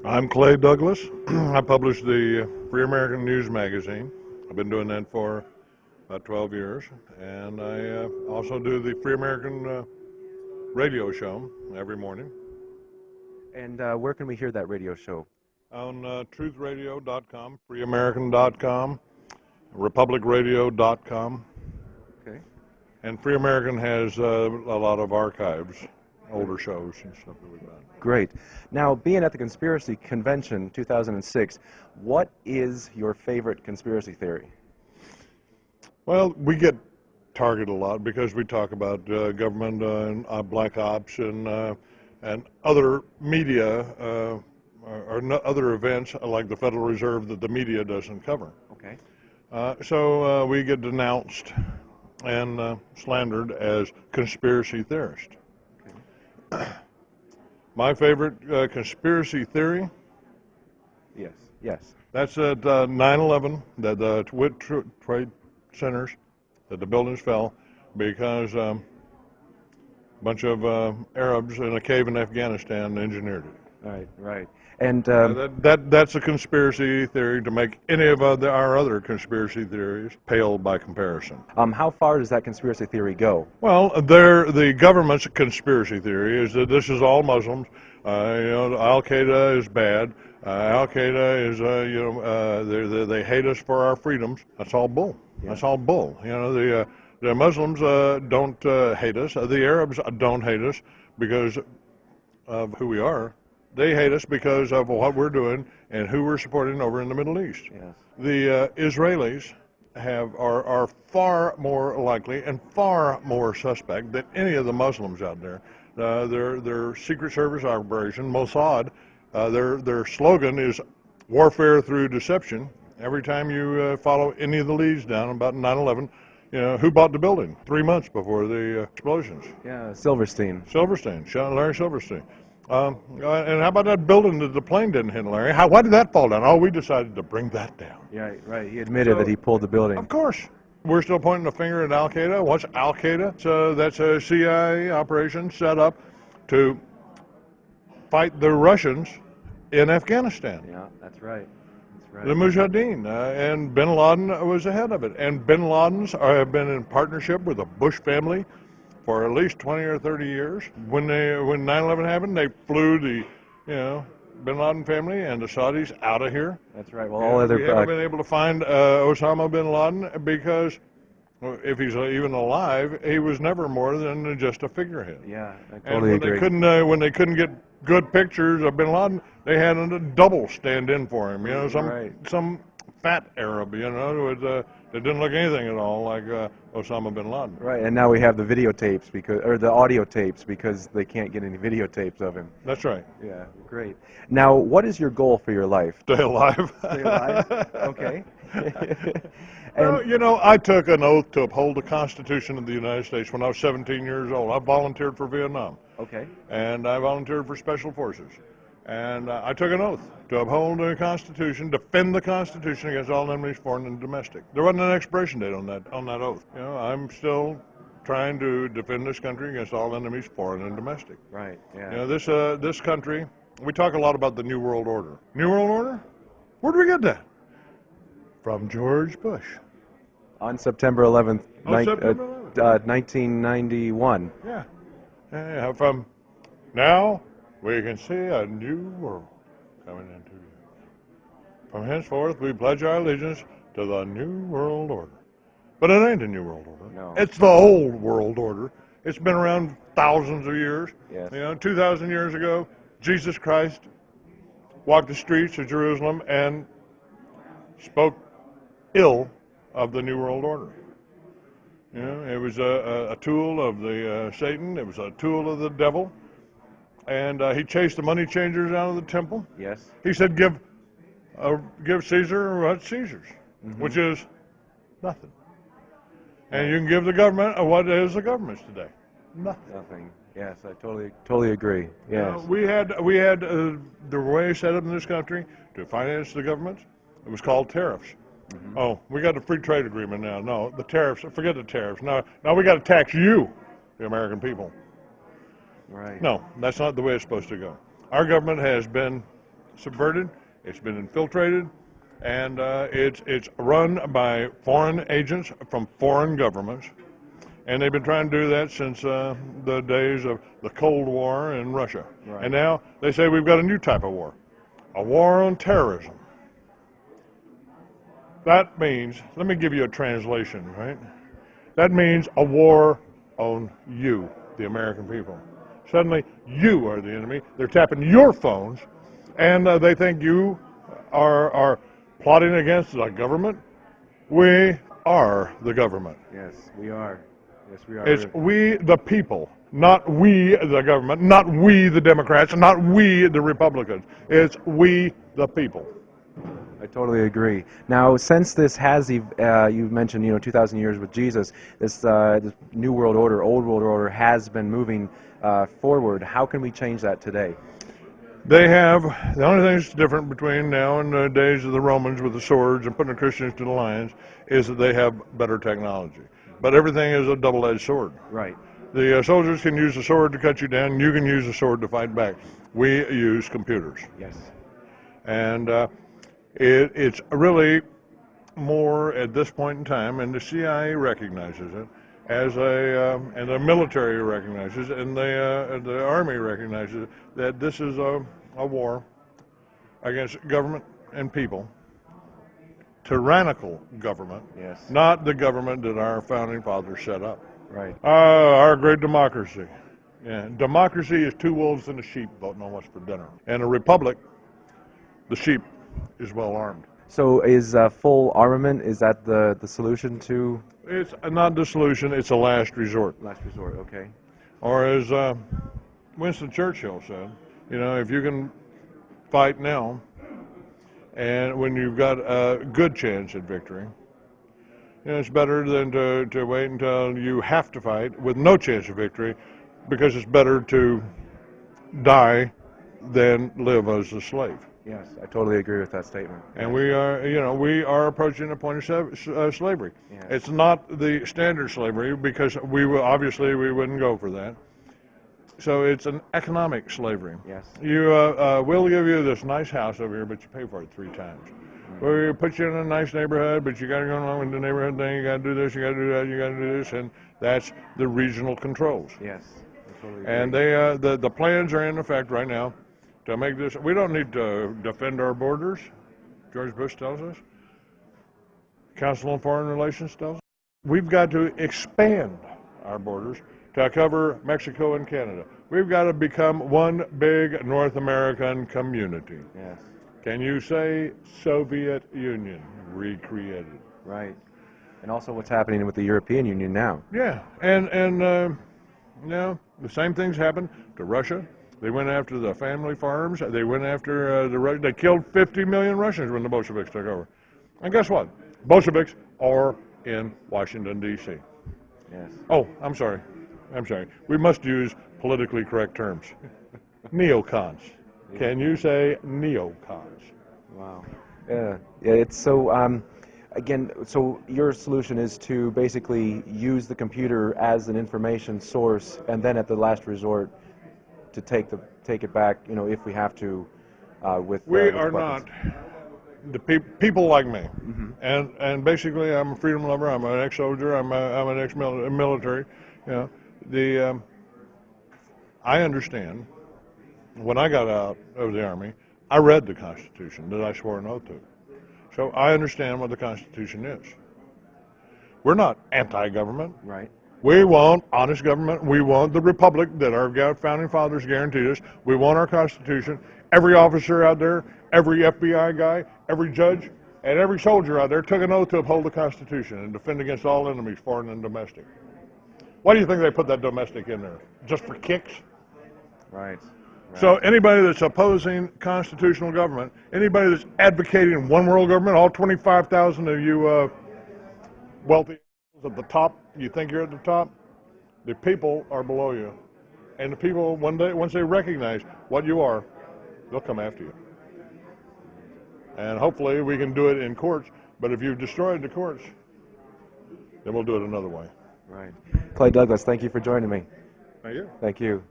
I'm Clay Douglas. I publish the Free American News magazine. I've been doing that for about 12 years. And I also do the Free American radio show every morning And where can we hear that radio show? on truthradio.com, freeamerican.com, republicradio.com. Okay. And Free American has a lot of archives, older shows and stuff that we've done. Great. Now, being at the Conspiracy Convention 2006, what is your favorite conspiracy theory? Well, we get targeted a lot because we talk about government and black ops and other media other events like the Federal Reserve that the media doesn't cover. Okay. So we get denounced and slandered as conspiracy theorists. Okay. My favorite conspiracy theory? Yes. Yes. That's at 9/11, that the Trade Centers, that the buildings fell because a bunch of Arabs in a cave in Afghanistan engineered it. Right. Right. And That's a conspiracy theory to make any of our other conspiracy theories pale by comparison. how far does that conspiracy theory go? Well, the government's conspiracy theory is that this is all Muslims. Al Qaeda is bad. Al Qaeda is they hate us for our freedoms. That's all bull. Yeah. That's all bull. The Muslims don't hate us. The Arabs don't hate us because of who we are. They hate us because of what we're doing and who we're supporting over in the Middle East. Yes. The Israelis are far more likely and far more suspect than any of the Muslims out there. Their Secret Service operation, Mossad, their slogan is warfare through deception. Every time you follow any of the leads down about 9/11, who bought the building 3 months before the explosions? Yeah, Silverstein. Larry Silverstein. And how about that building that the plane didn't hit, Larry? Why did that fall down? Oh, we decided to bring that down. Yeah, right. He admitted that he pulled the building. Of course. We're still pointing the finger at Al Qaeda. What's Al Qaeda? So that's a CIA operation set up to fight the Russians in Afghanistan. Yeah, that's right. That's right. The Mujahideen, and Bin Laden was ahead of it. And Bin Ladens have been in partnership with the Bush family for at least 20 or 30 years. When 9/11 happened, they flew the, Bin Laden family and the Saudis out of here. That's right. Well, all other we haven't been able to find Osama bin Laden because, if he's even alive, he was never more than just a figurehead. Yeah, I totally agree. When they couldn't get good pictures of bin Laden, they had a double stand in for him. Some fat Arab, that didn't look anything at all like Osama bin Laden. Right, and now we have the videotapes or the audio tapes because they can't get any videotapes of him. That's right. Yeah, great. Now, what is your goal for your life? Stay alive. Stay alive? Okay. Well, I took an oath to uphold the Constitution of the United States when I was 17 years old. I volunteered for Vietnam. Okay. And I volunteered for Special Forces. And I took an oath to uphold the Constitution, defend the Constitution against all enemies, foreign and domestic. There wasn't an expiration date on that oath. I'm still trying to defend this country against all enemies, foreign and domestic. Right. Yeah. This country. We talk a lot about the New World Order. New World Order? Where did we get that? From George Bush. On September 11th, September 11th. 1991. Yeah. From now, we can see a new world coming into view. From henceforth, we pledge our allegiance to the New World Order. But it ain't a New World Order. No. It's the old world order. It's been around thousands of years. Yes. 2,000 years ago, Jesus Christ walked the streets of Jerusalem and spoke ill of the New World Order. It was a tool of the Satan. It was a tool of the devil. And he chased the money changers out of the temple. Yes. He said, give Caesar what's Caesar's, which is nothing. And you can give the government what is the government's today? Nothing. Yes, I totally agree. Yes. We had the way set up in this country to finance the government. It was called tariffs. Oh, we got a free trade agreement now. No, the tariffs. Forget the tariffs. Now we got to tax you, the American people. Right. No, that's not the way it's supposed to go. Our government has been subverted, it's been infiltrated, and it's run by foreign agents from foreign governments. And they've been trying to do that since the days of the Cold War in Russia. Right. And now they say we've got a new type of war, a war on terrorism. That means, let me give you a translation, right? That means a war on you, the American people. Suddenly, you are the enemy. They're tapping your phones, and they think you are plotting against the government. We are the government. Yes, we are. Yes, we are. It's we the people, not we the government, not we the Democrats, not we the Republicans. It's we the people. I totally agree. Now, since this has, you've mentioned, 2,000 years with Jesus, this New World Order, Old World Order has been moving forward. How can we change that today? They have, the only thing that's different between now and the days of the Romans with the swords and putting the Christians to the lions is that they have better technology. But everything is a double-edged sword. Right. The soldiers can use the sword to cut you down, you can use the sword to fight back. We use computers. Yes. And it's really more at this point in time, and the CIA recognizes it as and the military recognizes it, and the Army recognizes it, that this is a war against government and people. Tyrannical government, Yes. not the government that our founding fathers set up. Right. Our great democracy. Yeah. Democracy is two wolves and a sheep voting on what's for dinner. And a republic, the sheep is well armed. So is full armament, is that the solution to? It's not the solution, it's a last resort. Last resort, okay. Or as Winston Churchill said, if you can fight now, and when you've got a good chance at victory, it's better than to wait until you have to fight with no chance of victory, because it's better to die than live as a slave. Yes, I totally agree with that statement. And we are approaching a point of slavery. Yes. It's not the standard slavery, because we wouldn't go for that. So it's an economic slavery. Yes. We'll give you this nice house over here, but you pay for it 3 times. We'll put you in a nice neighborhood, but you got to go along with the neighborhood thing. You got to do this, you got to do that, you got to do this, and that's the regional controls. Yes, I totally agree. And the plans are in effect right now to make this. We don't need to defend our borders. George Bush tells us. Council on Foreign Relations tells us. We've got to expand our borders to cover Mexico and Canada. We've got to become one big North American community. Yes. Can you say Soviet Union recreated? Right. And also what's happening with the European Union now. Yeah, and the same things happened to Russia. They went after the family farms. They went after they killed 50 million Russians when the Bolsheviks took over. And guess what? Bolsheviks are in Washington, D.C. Yes. Oh, I'm sorry. We must use politically correct terms. Neocons. Can you say neocons? Wow. Yeah. It's so. Again, so your solution is to basically use the computer as an information source, and then at the last resort, to take it back. If we have to. With we with are weapons. not the people like me, and basically I'm a freedom lover. I'm an ex-soldier. I'm an ex-military. I understand. When I got out of the Army, I read the Constitution that I swore an oath to. So I understand what the Constitution is. We're not anti-government. Right. We want honest government. We want the republic that our founding fathers guaranteed us. We want our Constitution. Every officer out there, every FBI guy, every judge, and every soldier out there took an oath to uphold the Constitution and defend against all enemies, foreign and domestic. Why do you think they put that domestic in there? Just for kicks? Right. So anybody that's opposing constitutional government, anybody that's advocating one world government, all 25,000 of you wealthy at the top, you think you're at the top, the people are below you. And the people, one day, once they recognize what you are, they'll come after you. And hopefully we can do it in courts, but if you've destroyed the courts, then we'll do it another way. Right. Clay Douglas, thank you for joining me. Thank you. Thank you.